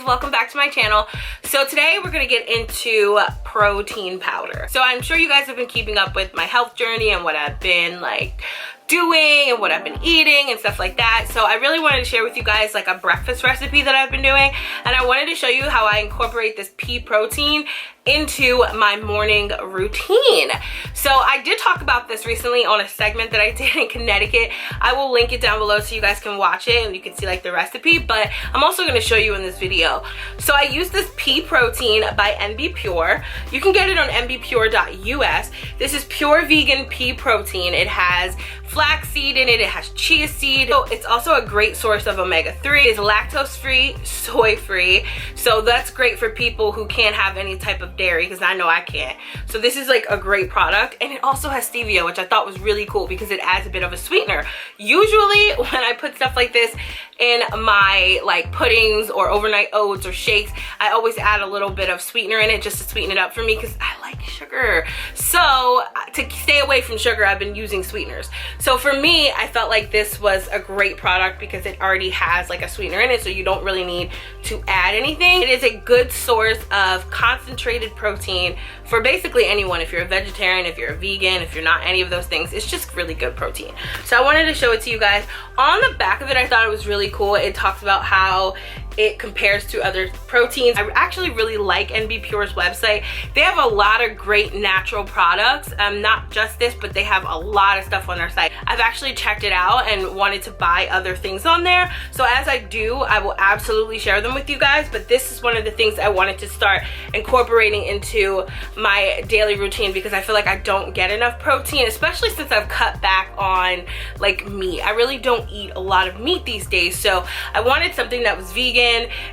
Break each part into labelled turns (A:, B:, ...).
A: welcome back to my channel. So today we're gonna get into protein powder. So I'm sure you guys have been keeping up with my health journey and what I've been like doing and what I've been eating and stuff like that. So I really wanted to share with you guys like a breakfast recipe that I've been doing, and I wanted to show you how I incorporate this pea protein into my morning routine. So I did talk about this recently on a segment that I did in Connecticut. I will link it down below so you guys can watch it and you can see like the recipe, but I'm also going to show you in this video. So I use this pea protein by NbPure. You can get it on nbpure.us. This is pure vegan pea protein. It has flaxseed in it, it has chia seed. So it's also a great source of omega-3. It's lactose free, soy free. So that's great for people who can't have any type of dairy, because I know I can't. So this is like a great product, and it also has stevia, which I thought was really cool because it adds a bit of a sweetener. Usually when I put stuff like this in my like puddings or overnight oats or shakes, I always add a little bit of sweetener in it just to sweeten it up for me because I like sugar. So to stay away from sugar, I've been using sweeteners. So for me, I felt like this was a great product because it already has like a sweetener in it, so you don't really need to add anything. It is a good source of concentrated protein for basically anyone. If you're a vegetarian, if you're a vegan, if you're not any of those things, it's just really good protein. So I wanted to show it to you guys. On the back of it, I thought it was really cool. It talks about how it compares to other proteins. I actually really like NbPure's website. They have a lot of great natural products, not just this, but they have a lot of stuff on their site. I've actually checked it out and wanted to buy other things on there. So as I do, I will absolutely share them with you guys, but this is one of the things I wanted to start incorporating into my daily routine because I feel like I don't get enough protein, especially since I've cut back on like meat. I really don't eat a lot of meat these days, so I wanted something that was vegan,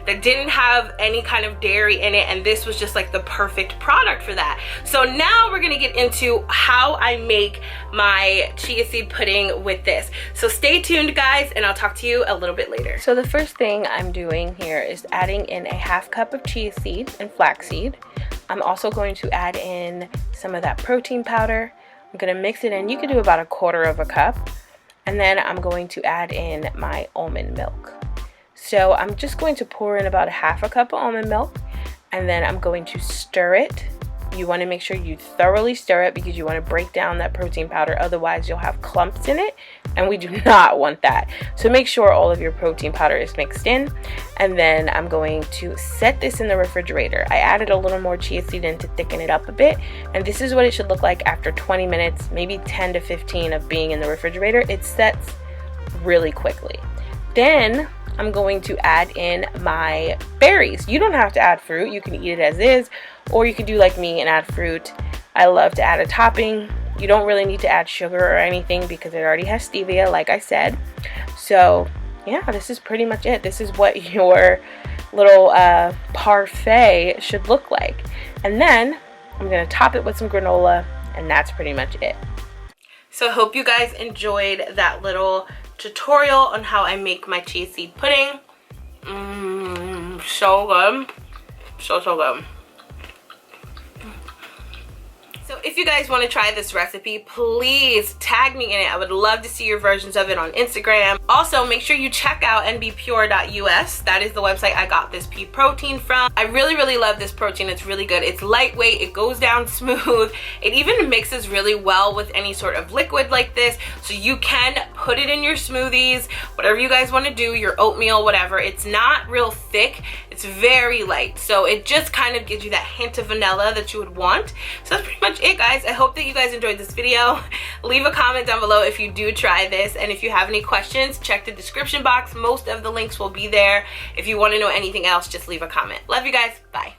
A: that didn't have any kind of dairy in it, and this was just like the perfect product for that. So now we're gonna get into how I make my chia seed pudding with this. So stay tuned guys, and I'll talk to you a little bit later. So the first thing I'm doing here is adding in a half cup of chia seed and flaxseed. I'm also going to add in some of that protein powder. I'm gonna mix it in. You could do about 1/4 cup, and then I'm going to add in my almond milk. So I'm just going to pour in about 1/2 cup of almond milk, and then I'm going to stir it. You want to make sure you thoroughly stir it because you want to break down that protein powder, otherwise you'll have clumps in it, and we do not want that. So make sure all of your protein powder is mixed in, and then I'm going to set this in the refrigerator. I added a little more chia seed in to thicken it up a bit, and this is what it should look like after 20 minutes, maybe 10 to 15 of being in the refrigerator. It sets really quickly. Then I'm going to add in my berries. You don't have to add fruit. You can eat it as is, or you can do like me and add fruit. I love to add a topping. You don't really need to add sugar or anything because it already has stevia, like I said. So yeah, this is pretty much it. This is what your little parfait should look like. And then I'm gonna top it with some granola, and that's pretty much it. So I hope you guys enjoyed that little tutorial on how I make my chia seed pudding. So good. So good. So if you guys want to try this recipe, please tag me in it. I would love to see your versions of it on Instagram. Also, make sure you check out nbpure.us. That is the website I got this pea protein from. I really love this protein. It's really good. It's lightweight. It goes down smooth. It even mixes really well with any sort of liquid like this. So you can put it in your smoothies, whatever you guys want to do, your oatmeal, whatever. It's not real thick. It's very light. So it just kind of gives you that hint of vanilla that you would want. So that's pretty much it, guys. I hope that you guys enjoyed this video. Leave a comment down below if you do try this, and if you have any questions, check the description box. Most of the links will be there. If you want to know anything else, just leave a comment. Love you guys. Bye.